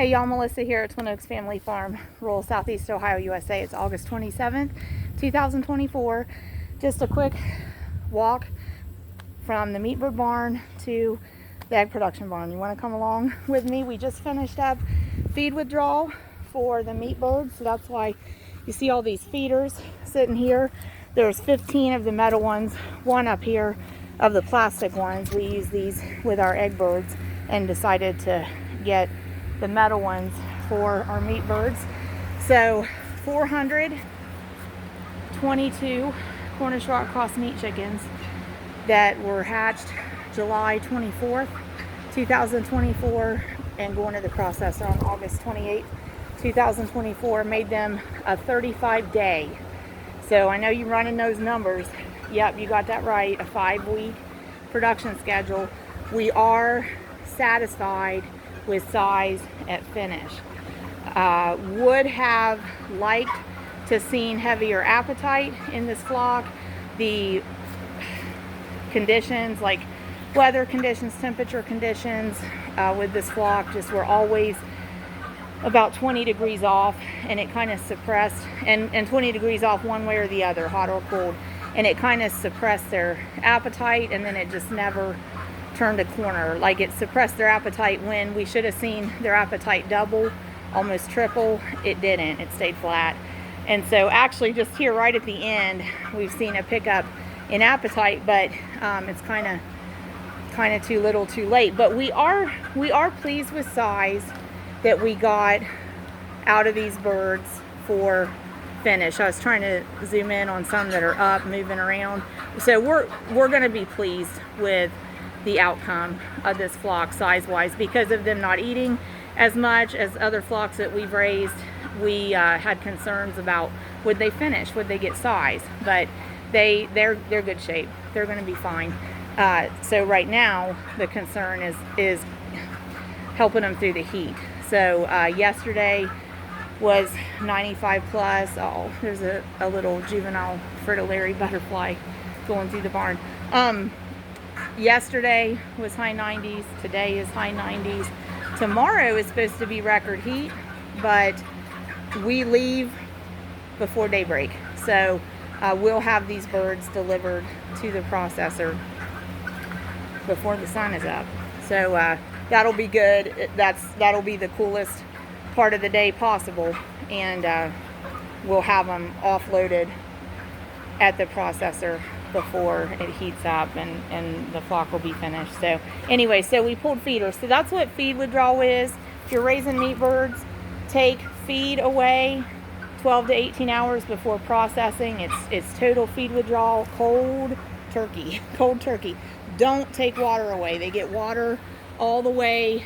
Hey y'all, Melissa here at Twin Oaks Family Farm, rural Southeast Ohio, USA. It's August 27th, 2024. Just a quick walk from the meat bird barn to the egg production barn. You want to come along with me? We just finished up feed withdrawal for the meat birds, so that's why you see all these feeders sitting here. There's 15 of the metal ones, one up here of the plastic ones. We use these with our egg birds and decided to get the metal ones for our meat birds. So 422 Cornish Rock Cross meat chickens that were hatched July 24th, 2024, and going to the processor on August 28th, 2024, made them a 35-day. So I know you're running those numbers. Yep, you got that right. A 5-week production schedule. We are satisfied with size at finish. Would have liked to seen heavier appetite in this flock. The conditions, like weather conditions, temperature conditions with this flock just were always about 20 degrees off, and it kind of suppressed, and 20 degrees off one way or the other, hot or cold, and it kind of suppressed their appetite, and then it just never turned a corner. Like, it suppressed their appetite when we should have seen their appetite double, almost triple. It didn't. It stayed flat. And so actually just here right at the end, we've seen a pickup in appetite, but it's kind of too little too late. But we are pleased with size that we got out of these birds for finish. I was trying to zoom in on some that are up, moving around. So we're going to be pleased with the outcome of this flock size-wise, because of them not eating as much as other flocks that we've raised. We had concerns about would they finish, would they get size, but they're good shape. They're going to be fine. So right now the concern is helping them through the heat. So yesterday was 95 plus. Oh, there's a little juvenile fritillary butterfly going through the barn. Yesterday was high 90s. Today is high 90s. Tomorrow is supposed to be record heat, but we leave before daybreak. So we'll have these birds delivered to the processor before the sun is up. So that'll be good. That'll be the coolest part of the day possible, and we'll have them offloaded at the processor before it heats up, and the flock will be finished. So anyway, so we pulled feeders. So that's what feed withdrawal is. If you're raising meat birds, take feed away 12 to 18 hours before processing. It's total feed withdrawal, cold turkey. Cold turkey. Don't take water away. They get water all the way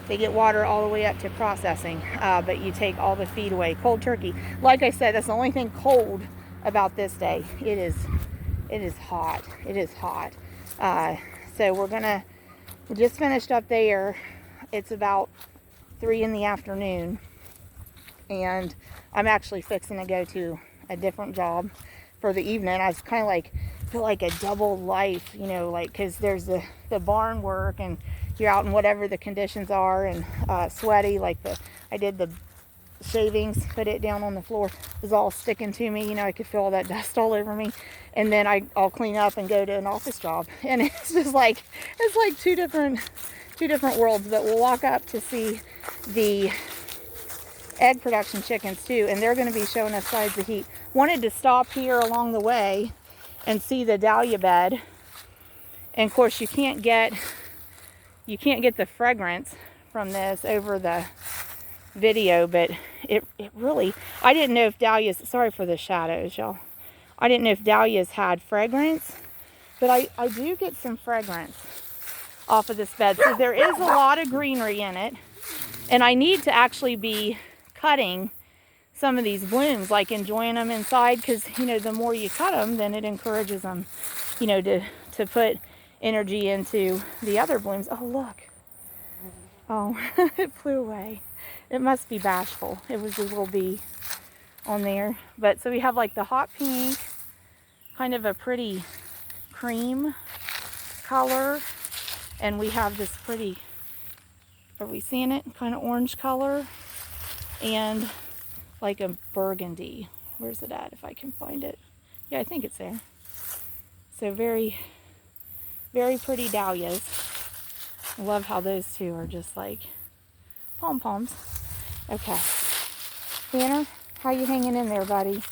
up to processing, but you take all the feed away. Cold turkey. Like I said, that's the only thing cold about this day. It is hot. It is hot. So we just finished up there. It's about 3 in the afternoon, and I'm actually fixing to go to a different job for the evening. I was kind of feel like a double life, like, because there's the barn work, and you're out in whatever the conditions are, and sweaty, like I did the shavings, put it down on the floor, it was all sticking to me, I could feel all that dust all over me, and then I'll clean up and go to an office job, and it's just like, it's like two different worlds. But we'll walk up to see the egg production chickens too, and they're going to be showing us size of heat. Wanted to stop here along the way and see the Dalia Bed, and of course you can't get the fragrance from this over the video, but it really, I didn't know if dahlias, sorry for the shadows, y'all, I didn't know if dahlias had fragrance, but I do get some fragrance off of this bed. So there is a lot of greenery in it, and I need to actually be cutting some of these blooms, like enjoying them inside, because the more you cut them, then it encourages them to put energy into the other blooms. Oh, look. Oh, it flew away. It must be bashful. It was a little bee on there. But so we have like the hot pink, kind of a pretty cream color, and we have this pretty Are we seeing it? Kind of orange color and like a burgundy. Where's it at if I can find it? Yeah, I think it's there. So very, very pretty dahlias. I love how those two are just like pom-poms. Okay. Tanner, how you hanging in there, buddy?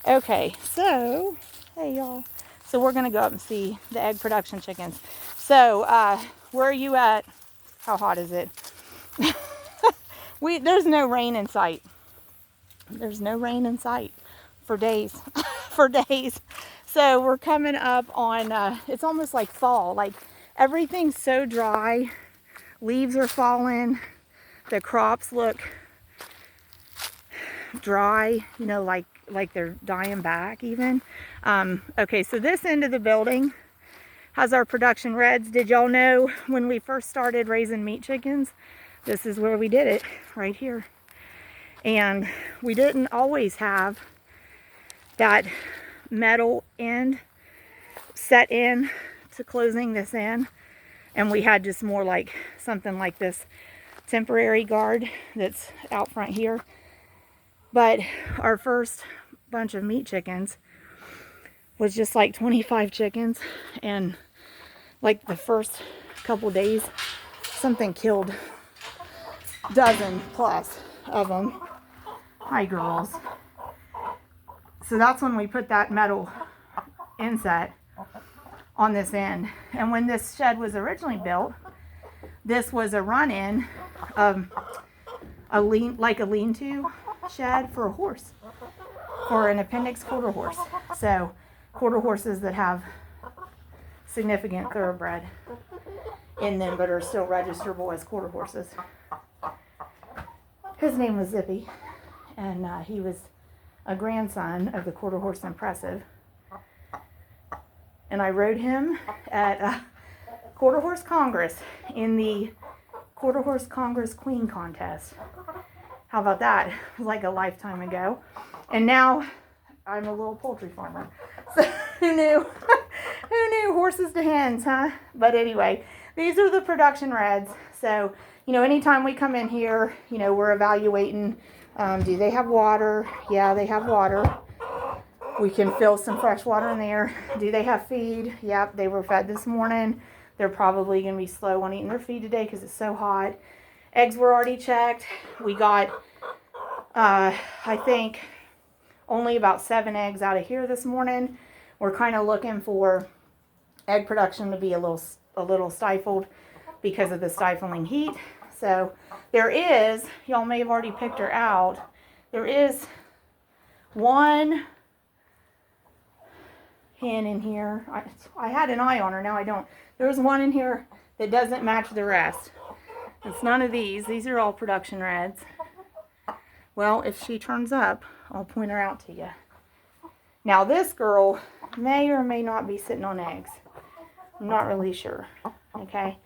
Okay, so, hey y'all. So we're going to go up and see the egg production chickens. So, where are you at? How hot is it? There's no rain in sight. There's no rain in sight for days. For days. So we're coming up on, it's almost like fall. Like everything's so dry. Leaves are falling. The crops look dry, you know, like they're dying back even. Okay, so this end of the building has our production reds. Did y'all know when we first started raising meat chickens, this is where we did it, right here. And we didn't always have that metal end set in to closing this in, and we had just more like something like this temporary guard that's out front here. But our first bunch of meat chickens was just like 25 chickens, and like the first couple days something killed a dozen plus of them. Hi girls. So that's when we put that metal inset on this end. And when this shed was originally built, this was a run-in of a lean-to shed for a horse, for an appendix quarter horse. So quarter horses that have significant thoroughbred in them but are still registerable as quarter horses. His name was Zippy, and he was a grandson of the quarter horse impressive. And I rode him at Quarter Horse Congress in the Quarter Horse Congress Queen contest. How about that? It was like a lifetime ago. And now I'm a little poultry farmer. So who knew? Who knew? Horses to hens, huh? But anyway, these are the production reds. So, you know, anytime we come in here, you know, we're evaluating, do they have water? Yeah, they have water. We can fill some fresh water in there. Do they have feed? Yep, they were fed this morning. They're probably going to be slow on eating their feed today because it's so hot. Eggs were already checked. We got, I think, only about 7 eggs out of here this morning. We're kind of looking for egg production to be a little stifled because of the stifling heat. So there is, y'all may have already picked her out, there is one hen in here. I had an eye on her, now I don't. There's one in here that doesn't match the rest. It's none of these. These are all production reds. Well, if she turns up, I'll point her out to you. Now this girl may or may not be sitting on eggs. I'm not really sure. Okay,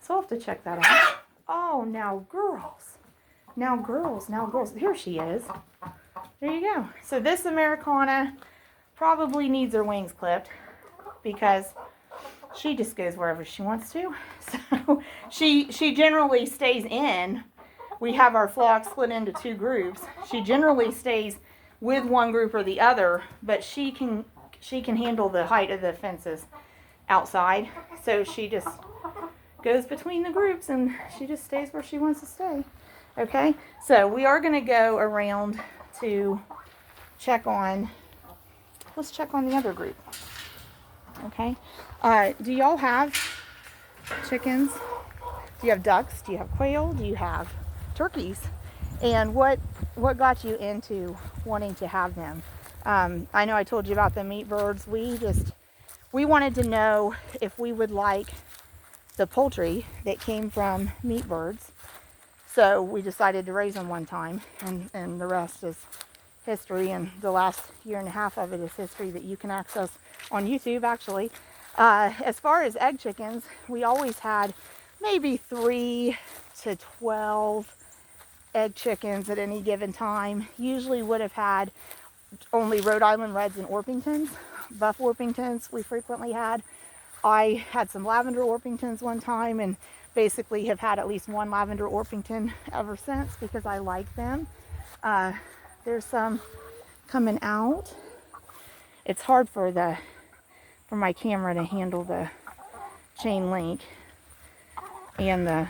so I'll have to check that out. Oh, now girls. Now girls. Now girls. Here she is. There you go. So this Americana probably needs her wings clipped because she just goes wherever she wants to. So she generally stays in. We have our flock split into 2 groups. She generally stays with one group or the other, but she can handle the height of the fences outside. So she just goes between the groups and she just stays where she wants to stay. Okay, so we are going to go around to check on, let's check on the other group. Okay, do y'all have chickens? Do you have ducks? Do you have quail? Do you have turkeys? And what got you into wanting to have them? I know I told you about the meat birds. We wanted to know if we would like the poultry that came from meat birds. So we decided to raise them one time, and the rest is history, and the last year and a half of it is history that you can access on YouTube, actually. As far as egg chickens, we always had maybe 3 to 12 egg chickens at any given time. Usually would have had only Rhode Island Reds and Orpingtons. Buff Orpingtons we frequently had. I had some lavender Orpingtons one time, and basically have had at least one lavender Orpington ever since because I like them. There's some coming out. It's hard for my camera to handle the chain link and the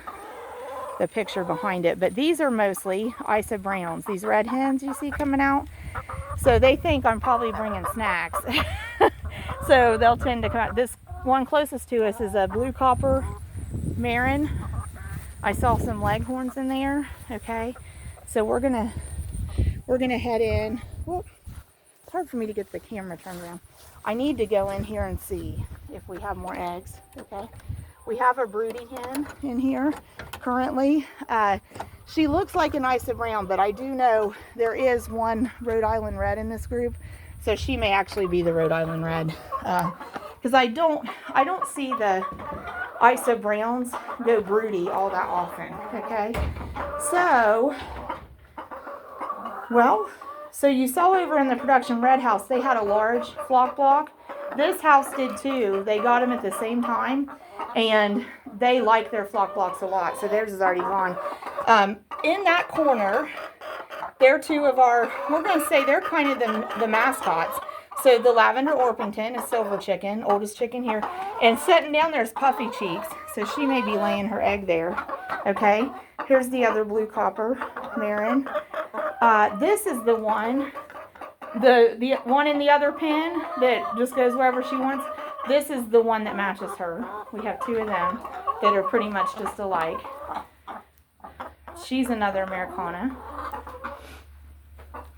picture behind it, but these are mostly Isa Browns, these red hens you see coming out. So they think I'm probably bringing snacks. So they'll tend to come out. This one closest to us is a blue copper Marin. I saw some leghorns in there. Okay, so we're gonna head in. Whoop. It's hard for me to get the camera turned around. I need to go in here and see if we have more eggs. Okay, we have a broody hen in here currently. She looks like an Isa Brown, but I do know there is one Rhode Island Red in this group, so she may actually be the Rhode Island Red. Because I don't see the Isa Browns go broody all that often. Okay, so so you saw over in the production red house they had a large flock block. This house did too. They got them at the same time, and they like their flock blocks a lot, so theirs is already gone. In that corner, they're two of our, we're going to say they're kind of the mascots. So the lavender Orpington is Silver Chicken, oldest chicken here, and sitting down there is Puffy Cheeks, so she may be laying her egg there. Okay, here's the other blue copper Marin. This is the one. The one in the other pen that just goes wherever she wants, this is the one that matches her. We have two of them that are pretty much just alike. She's another Americana.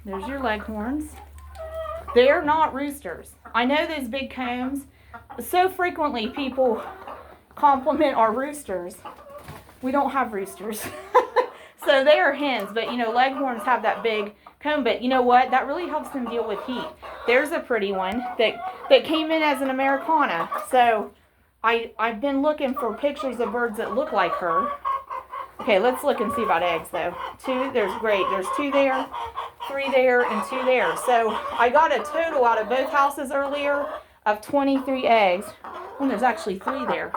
There's your leghorns. They're not roosters. I know those big combs. So frequently people compliment our roosters. We don't have roosters. So they are hens, but you know, leghorns have that big comb, but you know what? That really helps them deal with heat. There's a pretty one that came in as an Americana. So I've been looking for pictures of birds that look like her. Okay, let's look and see about eggs though. There's 2 there, 3 there, and 2 there. So I got a total out of both houses earlier of 23 eggs. And there's actually 3 there.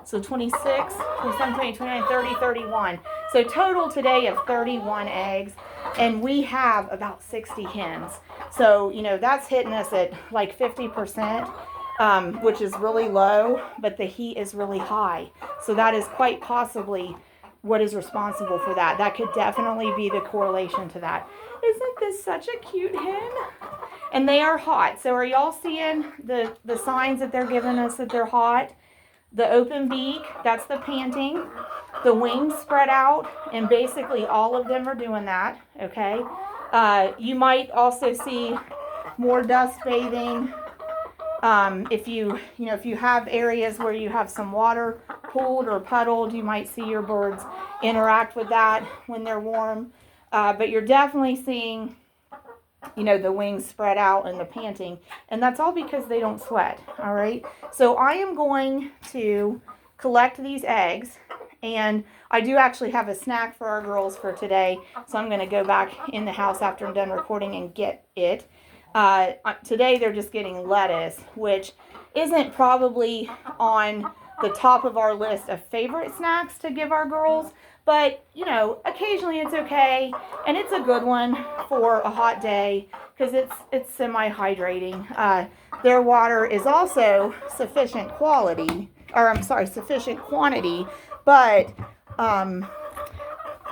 So 26, 27, 28, 29, 30, 31. So total today of 31 eggs. And we have about 60 hens. So, you know, that's hitting us at like 50%, which is really low, but the heat is really high. So that is quite possibly what is responsible for that. That could definitely be the correlation to that. Isn't this such a cute hen? And they are hot. So are y'all seeing the signs that they're giving us that they're hot? The open beak, that's the panting. The wings spread out, and basically all of them are doing that, okay? You might also see more dust bathing. If you have areas where you have some water pooled or puddled, you might see your birds interact with that when they're warm. But you're definitely seeing, you know, the wings spread out and the panting, and that's all because they don't sweat. All right, so I am going to collect these eggs, and I do actually have a snack for our girls for today, so I'm going to go back in the house after I'm done recording and get it. Today they're just getting lettuce, which isn't probably on the top of our list of favorite snacks to give our girls, but, you know, occasionally it's okay, and it's a good one for a hot day because it's semi-hydrating. Their water is also sufficient quantity, but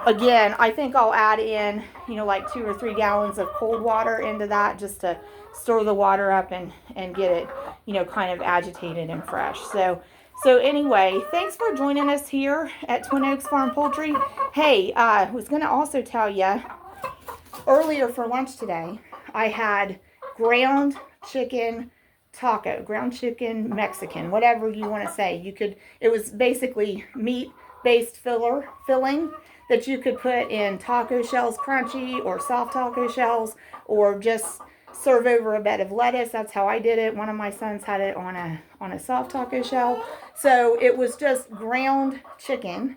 again, I think I'll add in, you know, like 2 or 3 gallons of cold water into that just to stir the water up and get it, you know, kind of agitated and fresh. So anyway, thanks for joining us here at Twin Oaks Farm Poultry. Hey, I was going to also tell you, earlier for lunch today, I had ground chicken taco, ground chicken Mexican, whatever you want to say. It was basically meat-based filling that you could put in taco shells, crunchy or soft taco shells, or just serve over a bed of lettuce. That's how I did it. One of my sons had it on a soft taco shell. So it was just ground chicken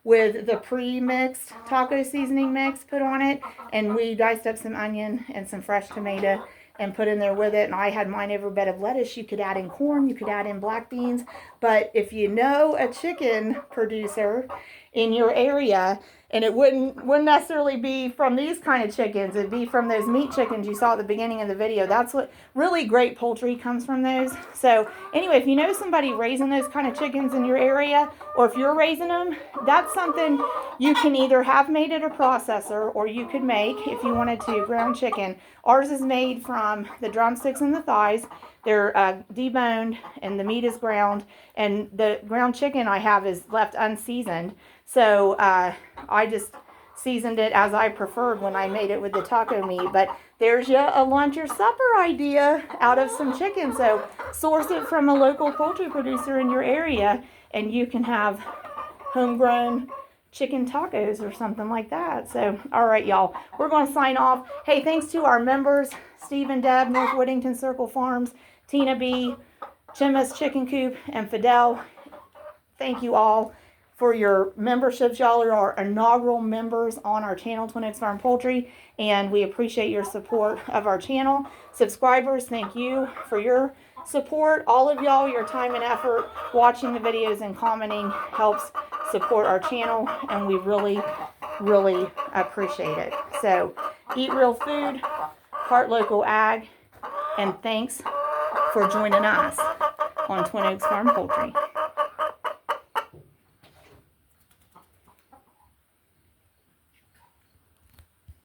with the pre-mixed taco seasoning mix put on it, and we diced up some onion and some fresh tomato and put in there with it. And I had mine over a bed of lettuce. You could add in corn, you could add in black beans. But if you know a chicken producer in your area, and it wouldn't necessarily be from these kind of chickens, it'd be from those meat chickens you saw at the beginning of the video. That's what really great poultry comes from, those. So anyway, if you know somebody raising those kind of chickens in your area, or if you're raising them, that's something you can either have made at a processor, or you could make, if you wanted to, ground chicken. Ours is made from the drumsticks and the thighs. They're deboned and the meat is ground, and the ground chicken I have is left unseasoned. So I just seasoned it as I preferred when I made it with the taco meat. But there's you a lunch or supper idea out of some chicken. So source it from a local poultry producer in your area, and you can have homegrown chicken tacos or something like that. So, all right, y'all, we're going to sign off. Hey, thanks to our members, Steve and Deb, North Whittington Circle Farms, Tina B, Chimma's Chicken Coop, and Fidel. Thank you all for your memberships. Y'all are our inaugural members on our channel, Twin Oaks Farm Poultry, and we appreciate your support of our channel. Subscribers, thank you for your support. All of y'all, your time and effort watching the videos and commenting helps support our channel, and we really, really appreciate it. So, eat real food, heart local ag, and thanks for joining us on Twin Oaks Farm Poultry.